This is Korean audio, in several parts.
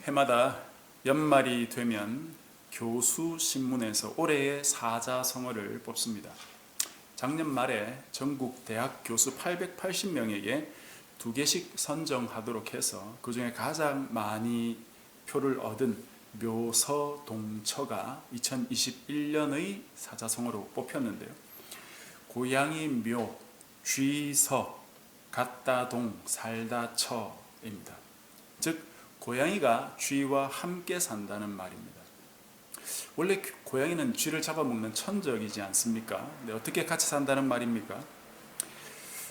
해마다 연말이 되면 교수신문에서 올해의 사자성어를 뽑습니다. 작년 말에 전국 대학 교수 880명에게 2개씩 선정하도록 해서 그 중에 가장 많이 표를 얻은 묘서동처가 2021년의 사자성어로 뽑혔는데요. 고양이 묘, 쥐서, 갔다 동, 살다 처입니다. 즉 고양이가 쥐와 함께 산다는 말입니다. 원래 고양이는 쥐를 잡아먹는 천적이지 않습니까? 근데 어떻게 같이 산다는 말입니까?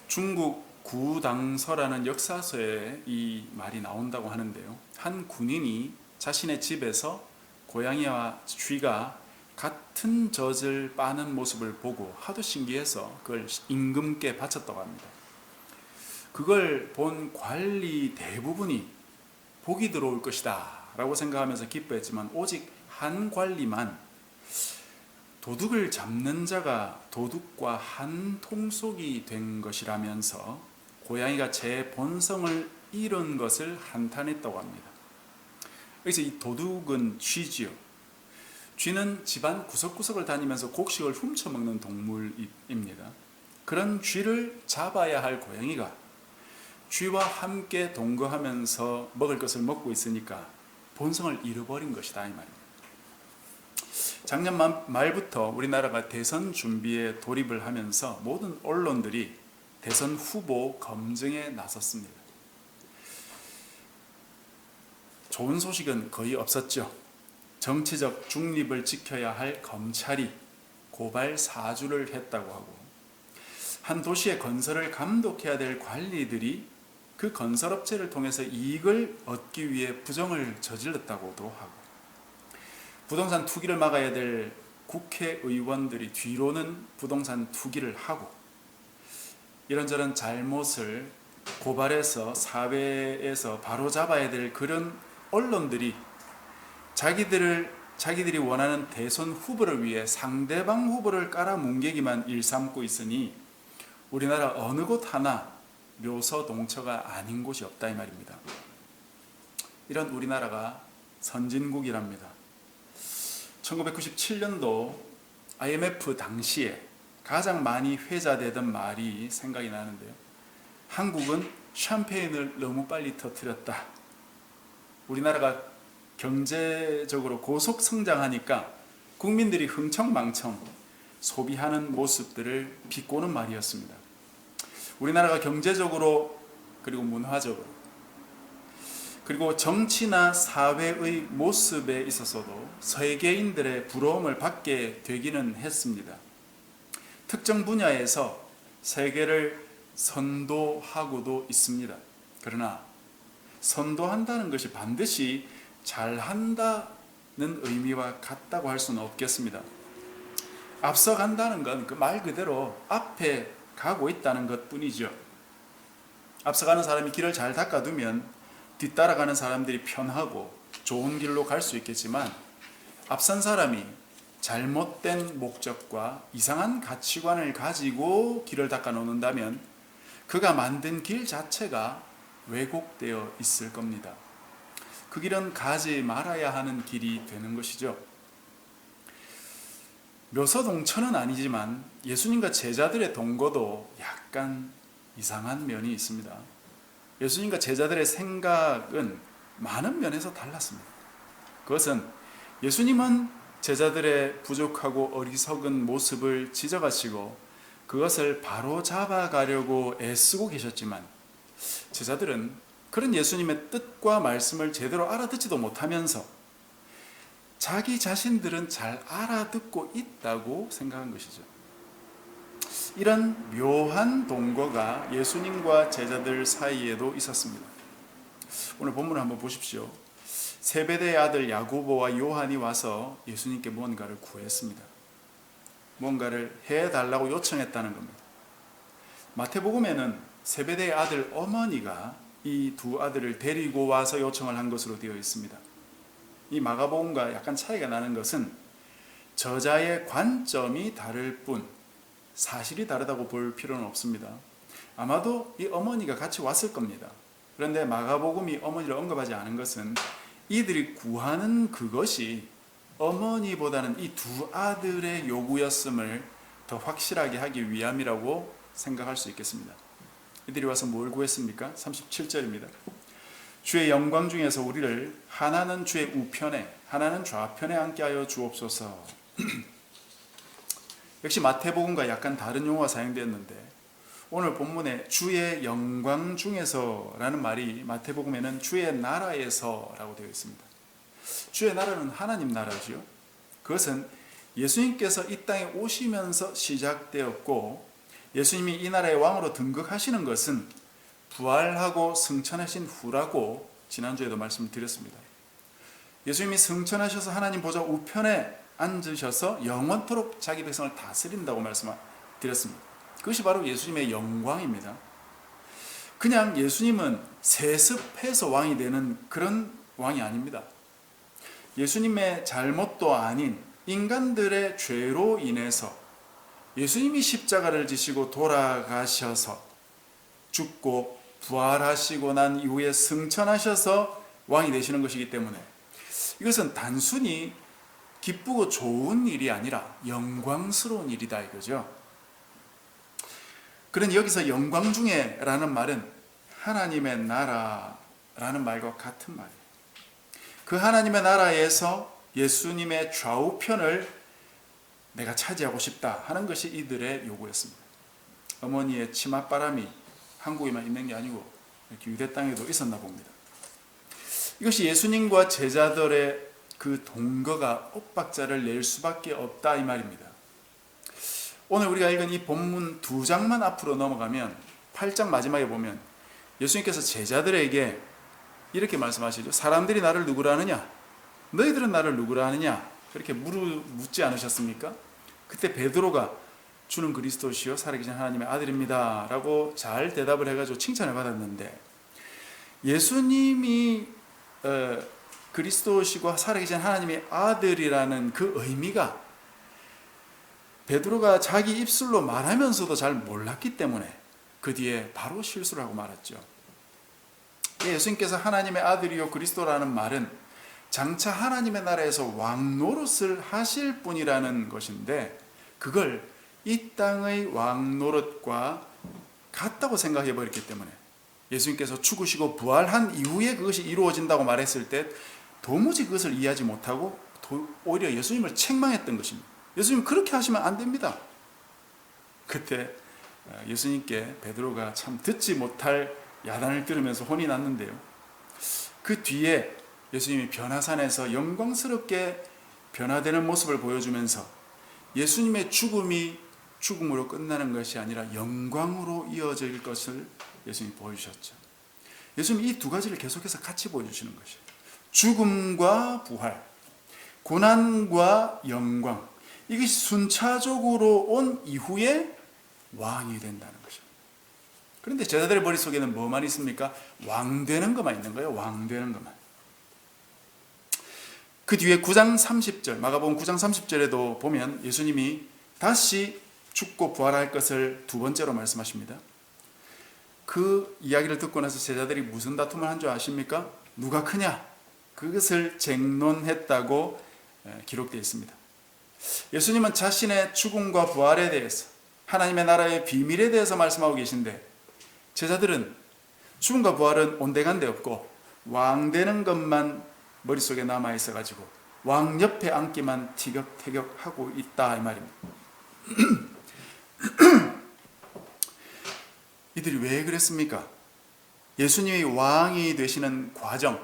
중국 구당서라는 역사서에 이 말이 나온다고 하는데요. 한 군인이 자신의 집에서 고양이와 쥐가 같은 젖을 빠는 모습을 보고 하도 신기해서 그걸 임금께 바쳤다고 합니다. 그걸 본 관리 대부분이 복이 들어올 것이다 라고 생각하면서 기뻐했지만 오직 한 관리만 도둑을 잡는 자가 도둑과 한 통속이 된 것이라면서 고양이가 제 본성을 잃은 것을 한탄했다고 합니다. 여기서 이 도둑은 쥐지요. 쥐는 집안 구석구석을 다니면서 곡식을 훔쳐먹는 동물입니다. 그런 쥐를 잡아야 할 고양이가 쥐와 함께 동거하면서 먹을 것을 먹고 있으니까 본성을 잃어버린 것이다 이 말입니다. 작년 말부터 우리나라가 대선 준비에 돌입을 하면서 모든 언론들이 대선 후보 검증에 나섰습니다. 좋은 소식은 거의 없었죠. 정치적 중립을 지켜야 할 검찰이 고발 사주를 했다고 하고, 한 도시의 건설을 감독해야 될 관리들이 그 건설업체를 통해서 이익을 얻기 위해 부정을 저질렀다고도 하고, 부동산 투기를 막아야 될 국회의원들이 뒤로는 부동산 투기를 하고, 이런저런 잘못을 고발해서 사회에서 바로잡아야 될 그런 언론들이 자기들이 원하는 대선 후보를 위해 상대방 후보를 깔아뭉개기만 일삼고 있으니 우리나라 어느 곳 하나 묘서동처가 아닌 곳이 없다 이 말입니다. 이런 우리나라가 선진국이랍니다. 1997년도 IMF 당시에 가장 많이 회자되던 말이 생각이 나는데요. 한국은 샴페인을 너무 빨리 터뜨렸다. 우리나라가 경제적으로 고속 성장하니까 국민들이 흥청망청 소비하는 모습들을 비꼬는 말이었습니다. 우리나라가 경제적으로 그리고 문화적으로 그리고 정치나 사회의 모습에 있어서도 세계인들의 부러움을 받게 되기는 했습니다. 특정 분야에서 세계를 선도하고도 있습니다. 그러나 선도한다는 것이 반드시 잘한다는 의미와 같다고 할 수는 없겠습니다. 앞서간다는 건 그 말 그대로 앞에 가고 있다는 것 뿐이죠. 앞서가는 사람이 길을 잘 닦아두면 뒤따라가는 사람들이 편하고 좋은 길로 갈 수 있겠지만, 앞선 사람이 잘못된 목적과 이상한 가치관을 가지고 길을 닦아 놓는다면 그가 만든 길 자체가 왜곡되어 있을 겁니다. 그 길은 가지 말아야 하는 길이 되는 것이죠. 묘서동처는 아니지만 예수님과 제자들의 동거도 약간 이상한 면이 있습니다. 예수님과 제자들의 생각은 많은 면에서 달랐습니다. 그것은 예수님은 제자들의 부족하고 어리석은 모습을 지적하시고 그것을 바로 잡아가려고 애쓰고 계셨지만, 제자들은 그런 예수님의 뜻과 말씀을 제대로 알아듣지도 못하면서 자기 자신들은 잘 알아듣고 있다고 생각한 것이죠. 이런 묘한 동거가 예수님과 제자들 사이에도 있었습니다. 오늘 본문을 한번 보십시오. 세베대의 아들 야고보와 요한이 와서 예수님께 무언가를 구했습니다. 무언가를 해달라고 요청했다는 겁니다. 마태복음에는 세베대의 아들 어머니가 이 두 아들을 데리고 와서 요청을 한 것으로 되어 있습니다. 이 마가복음과 약간 차이가 나는 것은 저자의 관점이 다를 뿐 사실이 다르다고 볼 필요는 없습니다. 아마도 이 어머니가 같이 왔을 겁니다. 그런데 마가복음이 어머니를 언급하지 않은 것은 이들이 구하는 그것이 어머니보다는 이 두 아들의 요구였음을 더 확실하게 하기 위함이라고 생각할 수 있겠습니다. 이들이 와서 뭘 구했습니까? 37절입니다. 주의 영광 중에서 우리를 하나는 주의 우편에 하나는 좌편에 앉게 하여 주옵소서. 역시 마태복음과 약간 다른 용어가 사용되었는데 오늘 본문에 주의 영광 중에서라는 말이 마태복음에는 주의 나라에서라고 되어 있습니다. 주의 나라는 하나님 나라지요. 그것은 예수님께서 이 땅에 오시면서 시작되었고 예수님이 이 나라의 왕으로 등극하시는 것은 부활하고 승천하신 후라고 지난주에도 말씀을 드렸습니다. 예수님이 승천하셔서 하나님 보좌 우편에 앉으셔서 영원토록 자기 백성을 다스린다고 말씀드렸습니다. 그것이 바로 예수님의 영광입니다. 그냥 예수님은 세습해서 왕이 되는 그런 왕이 아닙니다. 예수님의 잘못도 아닌 인간들의 죄로 인해서 예수님이 십자가를 지시고 돌아가셔서 죽고 부활하시고 난 이후에 승천하셔서 왕이 되시는 것이기 때문에 이것은 단순히 기쁘고 좋은 일이 아니라 영광스러운 일이다 이거죠. 그러니 여기서 영광 중에 라는 말은 하나님의 나라라는 말과 같은 말이에요. 그 하나님의 나라에서 예수님의 좌우편을 내가 차지하고 싶다 하는 것이 이들의 요구였습니다. 어머니의 치맛바람이 한국에만 있는 게 아니고 이렇게 유대 땅에도 있었나 봅니다. 이것이 예수님과 제자들의 그 동거가 엇박자를 낼 수밖에 없다 이 말입니다. 오늘 우리가 읽은 이 본문 2장만 앞으로 넘어가면 8장 마지막에 보면 예수님께서 제자들에게 이렇게 말씀하시죠. 사람들이 나를 누구라 하느냐? 너희들은 나를 누구라 하느냐? 그렇게 묻지 않으셨습니까? 그때 베드로가 주는 그리스도시요 살아계신 하나님의 아들입니다 라고 잘 대답을 해가지고 칭찬을 받았는데 예수님이 그리스도시고 살아계신 하나님의 아들이라는 그 의미가 베드로가 자기 입술로 말하면서도 잘 몰랐기 때문에 그 뒤에 바로 실수를 하고 말았죠. 예수님께서 하나님의 아들이요 그리스도라는 말은 장차 하나님의 나라에서 왕 노릇을 하실 분이라는 것인데 그걸 이 땅의 왕 노릇과 같다고 생각해 버렸기 때문에 예수님께서 죽으시고 부활한 이후에 그것이 이루어진다고 말했을 때 도무지 그것을 이해하지 못하고 오히려 예수님을 책망했던 것입니다. 예수님 그렇게 하시면 안 됩니다. 그때 예수님께 베드로가 참 듣지 못할 야단을 들으면서 혼이 났는데요. 그 뒤에 예수님이 변화산에서 영광스럽게 변화되는 모습을 보여주면서 예수님의 죽음이 죽음으로 끝나는 것이 아니라 영광으로 이어질 것을 예수님이 보여주셨죠. 예수님이 이 두 가지를 계속해서 같이 보여주시는 것이에요. 죽음과 부활, 고난과 영광, 이것이 순차적으로 온 이후에 왕이 된다는 것입니다. 그런데 제자들의 머릿속에는 뭐만 있습니까? 왕 되는 것만 있는 거예요. 왕 되는 것만. 그 뒤에 9장 30절, 마가복음 9장 30절에도 보면 예수님이 다시 죽고 부활할 것을 두 번째로 말씀하십니다. 그 이야기를 듣고 나서 제자들이 무슨 다툼을 한 줄 아십니까? 누가 크냐? 그것을 쟁론했다고 기록되어 있습니다. 예수님은 자신의 죽음과 부활에 대해서 하나님의 나라의 비밀에 대해서 말씀하고 계신데 제자들은 죽음과 부활은 온데간데 없고 왕 되는 것만 머릿속에 남아있어가지고 왕 옆에 앉기만 티격태격하고 있다 이 말입니다. 이들이 왜 그랬습니까? 예수님이 왕이 되시는 과정,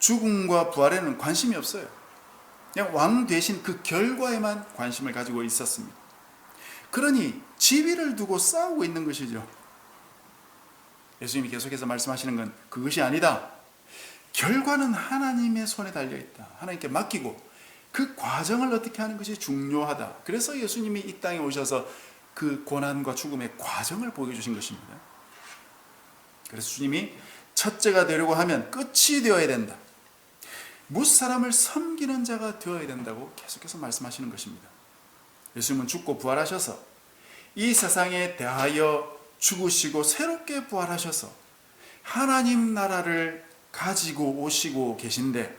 죽음과 부활에는 관심이 없어요. 그냥 왕 되신 그 결과에만 관심을 가지고 있었습니다. 그러니 지위를 두고 싸우고 있는 것이죠. 예수님이 계속해서 말씀하시는 건 그것이 아니다. 결과는 하나님의 손에 달려있다. 하나님께 맡기고 그 과정을 어떻게 하는 것이 중요하다. 그래서 예수님이 이 땅에 오셔서 그 고난과 죽음의 과정을 보여주신 것입니다. 그래서 주님이 첫째가 되려고 하면 끝이 되어야 된다. 무사람을 섬기는 자가 되어야 된다고 계속해서 말씀하시는 것입니다. 예수님은 죽고 부활하셔서 이 세상에 대하여 죽으시고 새롭게 부활하셔서 하나님 나라를 가지고 오시고 계신데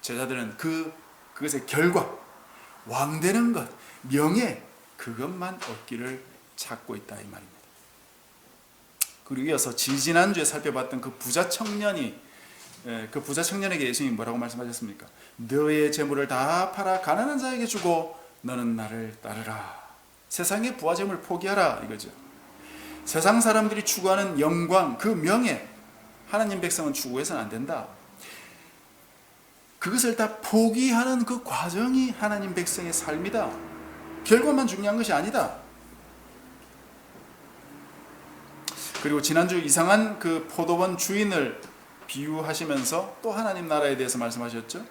제자들은 그것의 결과, 왕되는 것, 명예, 그것만 얻기를 찾고 있다 이 말입니다. 그리고 이어서 지지난주에 살펴봤던 그 부자 청년이, 그 부자 청년에게 예수님이 뭐라고 말씀하셨습니까? 너의 재물을 다 팔아 가난한 자에게 주고 너는 나를 따르라. 세상의 부와 재물을 포기하라 이거죠. 세상 사람들이 추구하는 영광, 그 명예, 하나님 백성은 추구해서는 안 된다. 그것을 다 포기하는 그 과정이 하나님 백성의 삶이다. 결과만 중요한 것이 아니다. 그리고 지난주 이상한 그 포도원 주인을 비유하시면서 또 하나님 나라에 대해서 말씀하셨죠.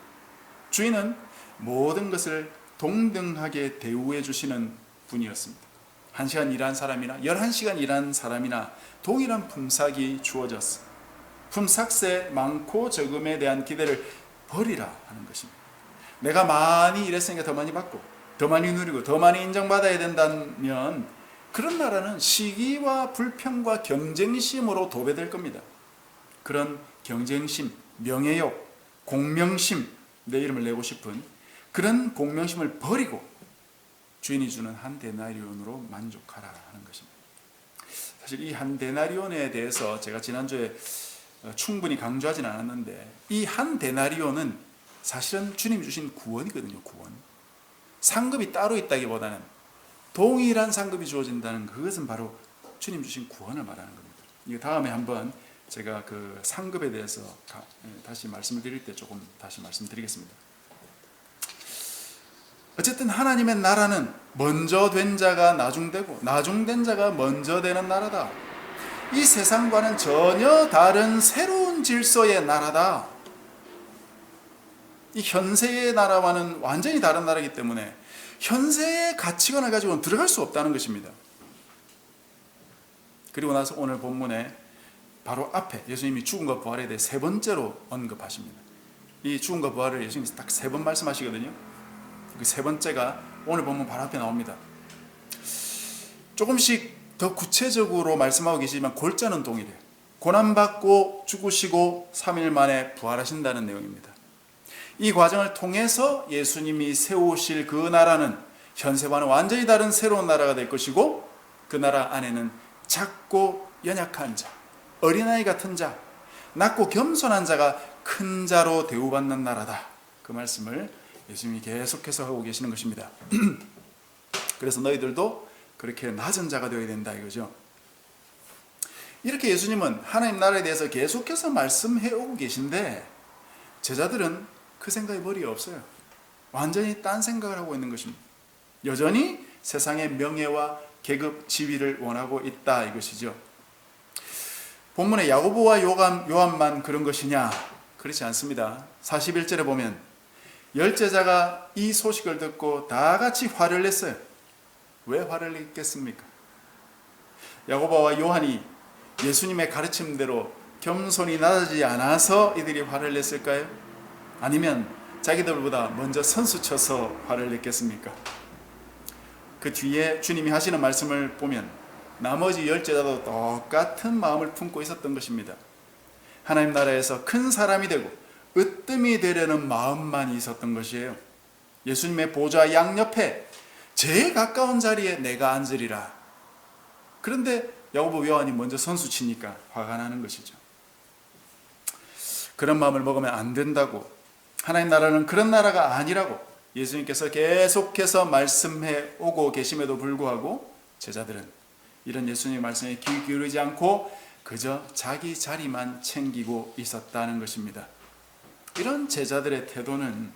주인은 모든 것을 동등하게 대우해 주시는 분이었습니다. 1시간 일한 사람이나 11시간 일한 사람이나 동일한 품삯이 주어졌어. 품삯의 많고 적음에 대한 기대를 버리라 하는 것입니다. 내가 많이 일했으니까 더 많이 받고 더 많이 누리고 더 많이 인정받아야 된다면 그런 나라는 시기와 불평과 경쟁심으로 도배될 겁니다. 그런 경쟁심, 명예욕, 공명심, 내 이름을 내고 싶은 그런 공명심을 버리고 주인이 주는 한 데나리온으로 만족하라 하는 것입니다. 사실 이 한 데나리온에 대해서 제가 지난주에 충분히 강조하진 않았는데 이 한 데나리온은 사실은 주님이 주신 구원이거든요. 구원. 상급이 따로 있다기보다는 동일한 상급이 주어진다는 그것은 바로 주님 주신 구원을 말하는 겁니다. 이거 다음에 한번 제가 그 상급에 대해서 다시 말씀을 드릴 때 조금 다시 말씀드리겠습니다. 어쨌든 하나님의 나라는 먼저 된 자가 나중되고 나중된 자가 먼저 되는 나라다. 이 세상과는 전혀 다른 새로운 질서의 나라다. 이 현세의 나라와는 완전히 다른 나라이기 때문에 현세의 가치관을 가지고는 들어갈 수 없다는 것입니다. 그리고 나서 오늘 본문에 바로 앞에 예수님이 죽음과 부활에 대해 세 번째로 언급하십니다. 이 죽음과 부활을 예수님이 딱 세 번 말씀하시거든요. 그 세 번째가 오늘 본문 바로 앞에 나옵니다. 조금씩 더 구체적으로 말씀하고 계시지만 골자는 동일해요. 고난받고 죽으시고 3일 만에 부활하신다는 내용입니다. 이 과정을 통해서 예수님이 세우실 그 나라는 현세와는 완전히 다른 새로운 나라가 될 것이고 그 나라 안에는 작고 연약한 자, 어린아이 같은 자, 낮고 겸손한 자가 큰 자로 대우받는 나라다. 그 말씀을 예수님이 계속해서 하고 계시는 것입니다. 그래서 너희들도 그렇게 낮은 자가 되어야 된다 이거죠. 이렇게 예수님은 하나님 나라에 대해서 계속해서 말씀해 오고 계신데 제자들은 그 생각이 머리에 없어요. 완전히 딴 생각을 하고 있는 것입니다. 여전히 세상의 명예와 계급, 지위를 원하고 있다 이것이죠. 본문에 야고보와 요한만 그런 것이냐? 그렇지 않습니다. 41절에 보면 열제자가 이 소식을 듣고 다 같이 화를 냈어요. 왜 화를 냈겠습니까? 야고보와 요한이 예수님의 가르침대로 겸손히 나아지지 않아서 이들이 화를 냈을까요? 아니면 자기들보다 먼저 선수쳐서 화를 냈겠습니까? 그 뒤에 주님이 하시는 말씀을 보면 나머지 열제자도 똑같은 마음을 품고 있었던 것입니다. 하나님 나라에서 큰 사람이 되고 으뜸이 되려는 마음만 있었던 것이에요. 예수님의 보좌 양옆에 제일 가까운 자리에 내가 앉으리라. 그런데 야고보 요한이 먼저 선수 치니까 화가 나는 것이죠. 그런 마음을 먹으면 안 된다고, 하나님 나라는 그런 나라가 아니라고 예수님께서 계속해서 말씀해 오고 계심에도 불구하고 제자들은 이런 예수님의 말씀에 귀 기울이지 않고 그저 자기 자리만 챙기고 있었다는 것입니다. 이런 제자들의 태도는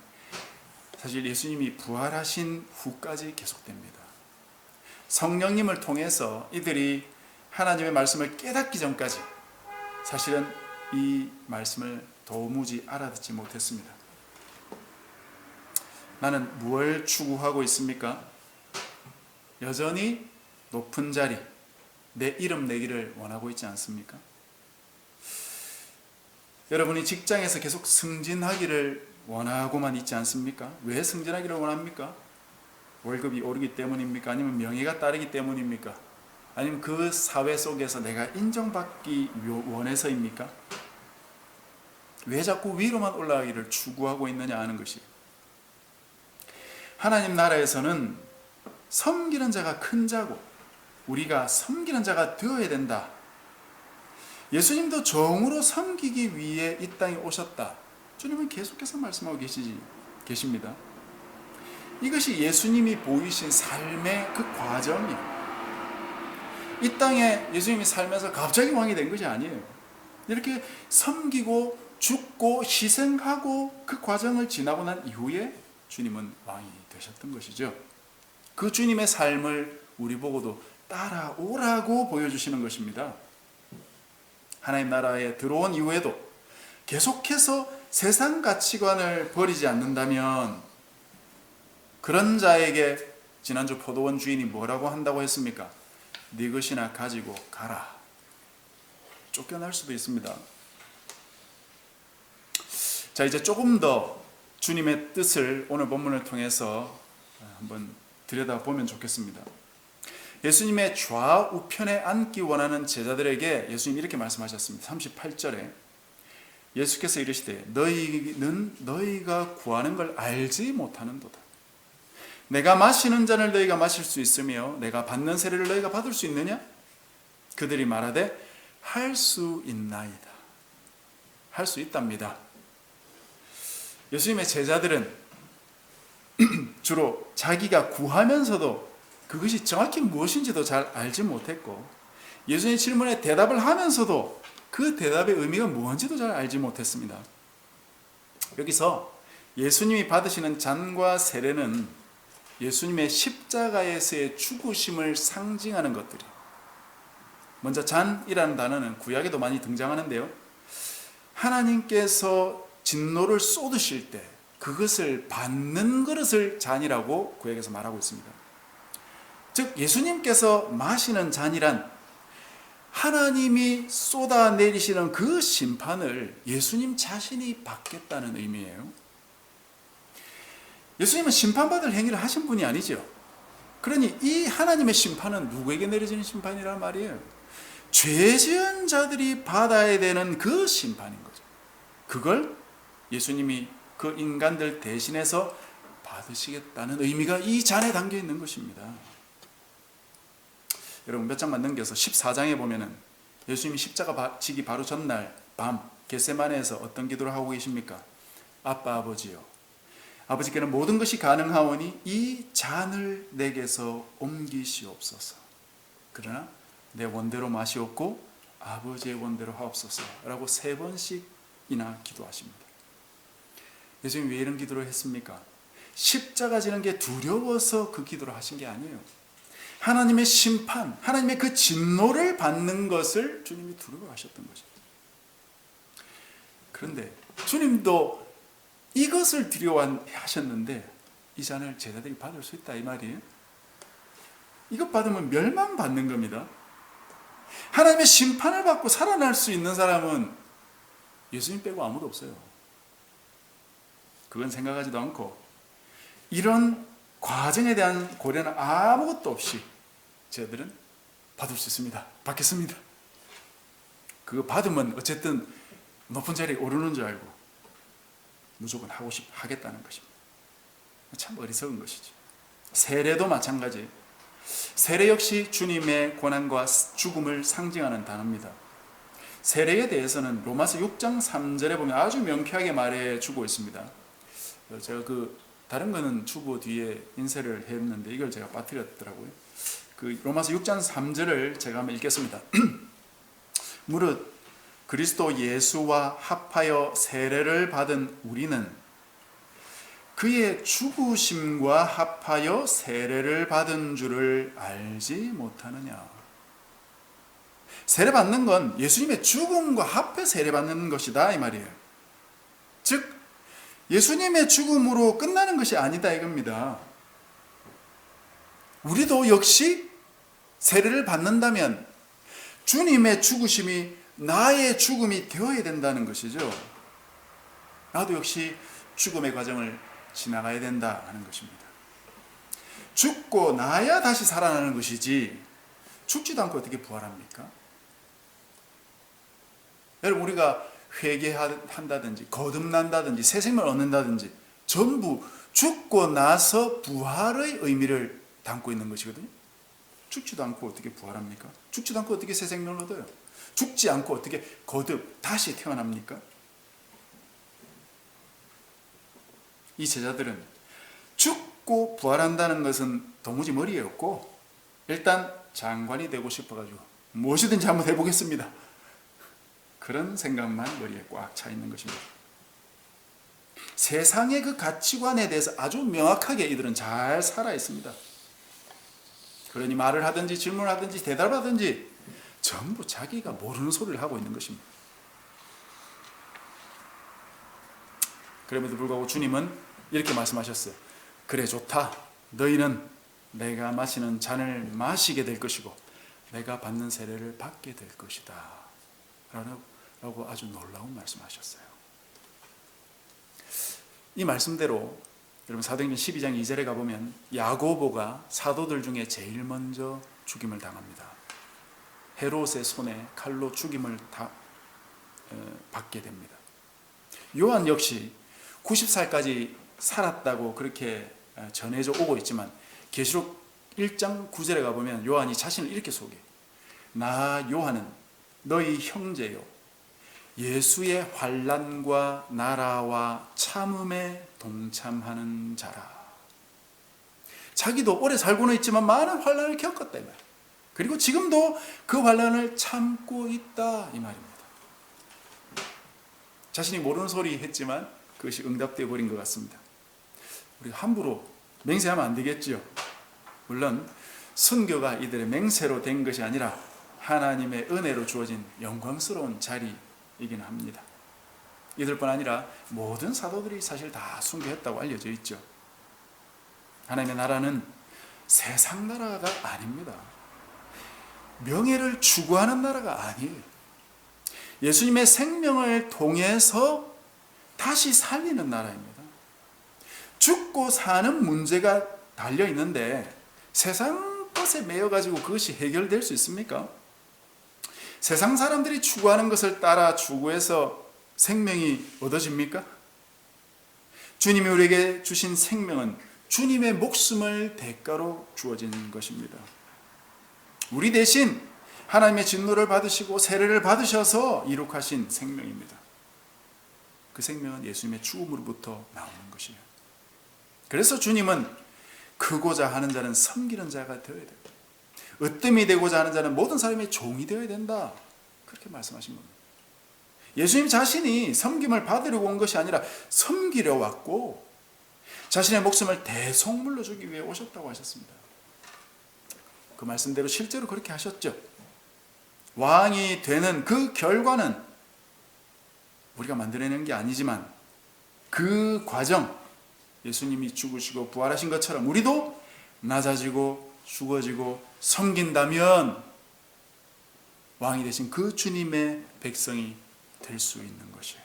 사실 예수님이 부활하신 후까지 계속됩니다. 성령님을 통해서 이들이 하나님의 말씀을 깨닫기 전까지 사실은 이 말씀을 도무지 알아듣지 못했습니다. 나는 무엇을 추구하고 있습니까? 여전히 높은 자리, 내 이름 내기를 원하고 있지 않습니까? 여러분이 직장에서 계속 승진하기를 원하고만 있지 않습니까? 왜 승진하기를 원합니까? 월급이 오르기 때문입니까? 아니면 명예가 따르기 때문입니까? 아니면 그 사회 속에서 내가 인정받기 원해서입니까? 왜 자꾸 위로만 올라가기를 추구하고 있느냐 하는 것이에요. 하나님 나라에서는 섬기는 자가 큰 자고 우리가 섬기는 자가 되어야 된다. 예수님도 종으로 섬기기 위해 이 땅에 오셨다. 주님은 계속해서 말씀하고 계십니다. 이것이 예수님이 보이신 삶의 그 과정이에요. 이 땅에 예수님이 살면서 갑자기 왕이 된 것이 아니에요. 이렇게 섬기고 죽고 희생하고 그 과정을 지나고 난 이후에 주님은 왕이 되셨던 것이죠. 그 주님의 삶을 우리 보고도 따라오라고 보여주시는 것입니다. 하나님 나라에 들어온 이후에도 계속해서 세상 가치관을 버리지 않는다면 그런 자에게 지난주 포도원 주인이 뭐라고 한다고 했습니까? 네 것이나 가지고 가라. 쫓겨날 수도 있습니다. 자, 이제 조금 더 주님의 뜻을 오늘 본문을 통해서 한번 들여다보면 좋겠습니다. 예수님의 좌우편에 앉기 원하는 제자들에게 예수님이 이렇게 말씀하셨습니다. 38절에 예수께서 이르시되 너희는 너희가 구하는 걸 알지 못하는도다. 내가 마시는 잔을 너희가 마실 수 있으며 내가 받는 세례를 너희가 받을 수 있느냐? 그들이 말하되 할 수 있나이다. 할 수 있답니다. 예수님의 제자들은 주로 자기가 구하면서도 그것이 정확히 무엇인지도 잘 알지 못했고 예수님의 질문에 대답을 하면서도 그 대답의 의미가 무엇인지도 잘 알지 못했습니다. 여기서 예수님이 받으시는 잔과 세례는 예수님의 십자가에서의 죽으심을 상징하는 것들이 먼저 잔이라는 단어는 구약에도 많이 등장하는데요. 하나님께서 진노를 쏟으실 때 그것을 받는 그릇을 잔이라고 구약에서 말하고 있습니다. 즉 예수님께서 마시는 잔이란 하나님이 쏟아내리시는 그 심판을 예수님 자신이 받겠다는 의미예요. 예수님은 심판받을 행위를 하신 분이 아니죠. 그러니 이 하나님의 심판은 누구에게 내려지는 심판이란 말이에요? 죄 지은 자들이 받아야 되는 그 심판인 거죠. 그걸 예수님이 그 인간들 대신해서 받으시겠다는 의미가 이 잔에 담겨 있는 것입니다. 여러분 몇 장만 넘겨서 14장에 보면은 예수님이 십자가 지기 바로 전날 밤 겟세마네에서 어떤 기도를 하고 계십니까? 아빠 아버지요, 아버지께는 모든 것이 가능하오니 이 잔을 내게서 옮기시옵소서. 그러나 내 원대로 마시옵고 아버지의 원대로 하옵소서 라고 3번씩이나 기도하십니다. 예수님이 왜 이런 기도를 했습니까? 십자가 지는 게 두려워서 그 기도를 하신 게 아니에요. 하나님의 심판, 하나님의 그 진노를 받는 것을 주님이 두려워하셨던 것입니다. 그런데 주님도 이것을 두려워하셨는데 이 잔을 제자들이 받을 수 있다 이 말이에요. 이것 받으면 멸망받는 겁니다. 하나님의 심판을 받고 살아날 수 있는 사람은 예수님 빼고 아무도 없어요. 그건 생각하지도 않고 이런 과정에 대한 고려는 아무것도 없이 저희들은 받을 수 있습니다. 받겠습니다. 그거 받으면 어쨌든 높은 자리에 오르는 줄 알고 무조건 하겠다는 것입니다. 참 어리석은 것이죠. 세례도 마찬가지. 세례 역시 주님의 고난과 죽음을 상징하는 단어입니다. 세례에 대해서는 로마서 6장 3절에 보면 아주 명쾌하게 말해주고 있습니다. 제가 다른 거는 주보 뒤에 인쇄를 했는데 이걸 제가 빠뜨렸더라고요. 로마서 6장 3절을 제가 한번 읽겠습니다. 무릇 그리스도 예수와 합하여 세례를 받은 우리는 그의 죽으심과 합하여 세례를 받은 줄을 알지 못하느냐. 세례 받는 건 예수님의 죽음과 합해 세례 받는 것이다 이 말이에요. 즉 예수님의 죽음으로 끝나는 것이 아니다 이겁니다. 우리도 역시 세례를 받는다면 주님의 죽으심이 나의 죽음이 되어야 된다는 것이죠. 나도 역시 죽음의 과정을 지나가야 된다 하는 것입니다. 죽고 나야 다시 살아나는 것이지 죽지도 않고 어떻게 부활합니까? 여러분 우리가 회개한다든지 거듭난다든지 새 생명을 얻는다든지 전부 죽고 나서 부활의 의미를 담고 있는 것이거든요. 죽지도 않고 어떻게 부활합니까? 죽지도 않고 어떻게 새 생명을 얻어요? 죽지 않고 어떻게 거듭 다시 태어납니까? 이 제자들은 죽고 부활한다는 것은 도무지 머리에 없고 일단 장관이 되고 싶어가지고 무엇이든지 한번 해보겠습니다. 그런 생각만 머리에 꽉 차 있는 것입니다. 세상의 그 가치관에 대해서 아주 명확하게 이들은 잘 살아 있습니다. 그러니 말을 하든지 질문을 하든지 대답하든지 전부 자기가 모르는 소리를 하고 있는 것입니다. 그럼에도 불구하고 주님은 이렇게 말씀하셨어요. 그래 좋다. 너희는 내가 마시는 잔을 마시게 될 것이고 내가 받는 세례를 받게 될 것이다 라고 아주 놀라운 말씀하셨어요. 이 말씀대로 여러분 사도행전 12장 2절에 가보면 야고보가 사도들 중에 제일 먼저 죽임을 당합니다. 헤롯의 손에 칼로 죽임을 받게 됩니다. 요한 역시 90살까지 살았다고 그렇게 전해져 오고 있지만 계시록 1장 9절에 가보면 요한이 자신을 이렇게 소개해요. 나 요한은 너희 형제요 예수의 환난과 나라와 참음에 동참하는 자라. 자기도 오래 살고는 있지만 많은 환난을 겪었다 이 말. 그리고 지금도 그 환난을 참고 있다 이 말입니다. 자신이 모르는 소리 했지만 그것이 응답되어 버린 것 같습니다. 우리 함부로 맹세하면 안 되겠지요. 물론 순교가 이들의 맹세로 된 것이 아니라 하나님의 은혜로 주어진 영광스러운 자리이긴 합니다. 이들뿐 아니라 모든 사도들이 사실 다 순교했다고 알려져 있죠. 하나님의 나라는 세상 나라가 아닙니다. 명예를 추구하는 나라가 아니에요. 예수님의 생명을 통해서 다시 살리는 나라입니다. 죽고 사는 문제가 달려 있는데 세상 것에 매여가지고 그것이 해결될 수 있습니까? 세상 사람들이 추구하는 것을 따라 추구해서 생명이 얻어집니까? 주님이 우리에게 주신 생명은 주님의 목숨을 대가로 주어진 것입니다. 우리 대신 하나님의 진노를 받으시고 세례를 받으셔서 이룩하신 생명입니다. 그 생명은 예수님의 죽음으로부터 나오는 것이에요. 그래서 주님은 크고자 하는 자는 섬기는 자가 되어야 된다. 으뜸이 되고자 하는 자는 모든 사람의 종이 되어야 된다. 그렇게 말씀하신 겁니다. 예수님 자신이 섬김을 받으려고 온 것이 아니라 섬기려 왔고 자신의 목숨을 대속물로 주기 위해 오셨다고 하셨습니다. 그 말씀대로 실제로 그렇게 하셨죠. 왕이 되는 그 결과는 우리가 만들어내는 게 아니지만 그 과정, 예수님이 죽으시고 부활하신 것처럼 우리도 낮아지고 죽어지고 섬긴다면 왕이 되신 그 주님의 백성이 될 수 있는 것이에요.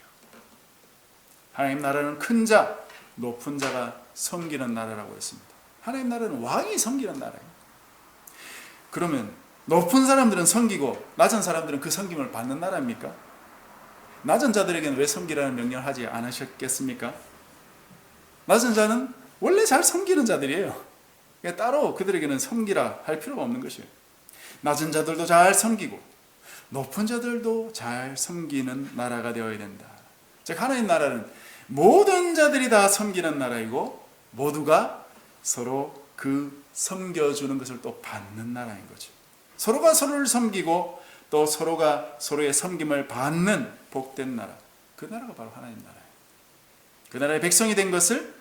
하나님 나라는 큰 자, 높은 자가 섬기는 나라라고 했습니다. 하나님 나라는 왕이 섬기는 나라예요. 그러면 높은 사람들은 섬기고 낮은 사람들은 그 섬김을 받는 나라입니까? 낮은 자들에게는 왜 섬기라는 명령을 하지 않으셨겠습니까? 낮은 자는 원래 잘 섬기는 자들이에요. 그러니까 따로 그들에게는 섬기라 할 필요가 없는 것이에요. 낮은 자들도 잘 섬기고 높은 자들도 잘 섬기는 나라가 되어야 된다. 즉 하나님 나라는 모든 자들이 다 섬기는 나라이고 모두가 서로 그 섬겨주는 것을 또 받는 나라인 거죠. 서로가 서로를 섬기고 또 서로가 서로의 섬김을 받는 복된 나라, 그 나라가 바로 하나님 나라예요. 그 나라의 백성이 된 것을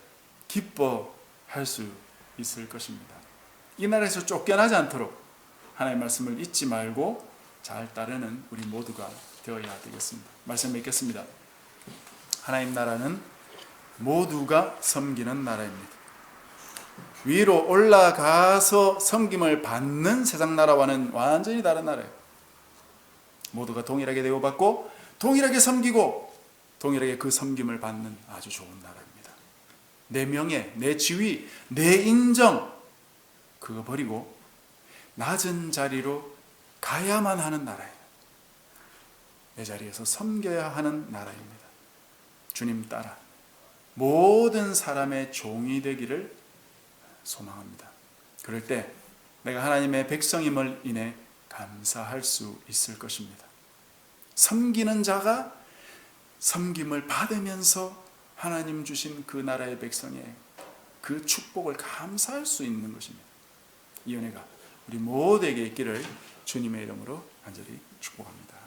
기뻐할 수 있을 것입니다. 이 나라에서 쫓겨나지 않도록 하나님의 말씀을 잊지 말고 잘 따르는 우리 모두가 되어야 되겠습니다. 말씀 읽겠습니다. 하나님 나라는 모두가 섬기는 나라입니다. 위로 올라가서 섬김을 받는 세상 나라와는 완전히 다른 나라예요. 모두가 동일하게 대우받고 동일하게 섬기고 동일하게 그 섬김을 받는 아주 좋은 나라입니다. 내 명예, 내 지위, 내 인정 그거 버리고 낮은 자리로 가야만 하는 나라예요. 내 자리에서 섬겨야 하는 나라입니다. 주님 따라 모든 사람의 종이 되기를 소망합니다. 그럴 때 내가 하나님의 백성임을 인해 감사할 수 있을 것입니다. 섬기는 자가 섬김을 받으면서 하나님 주신 그 나라의 백성의 그 축복을 감사할 수 있는 것입니다. 이 은혜가 우리 모두에게 있기를 주님의 이름으로 간절히 축복합니다.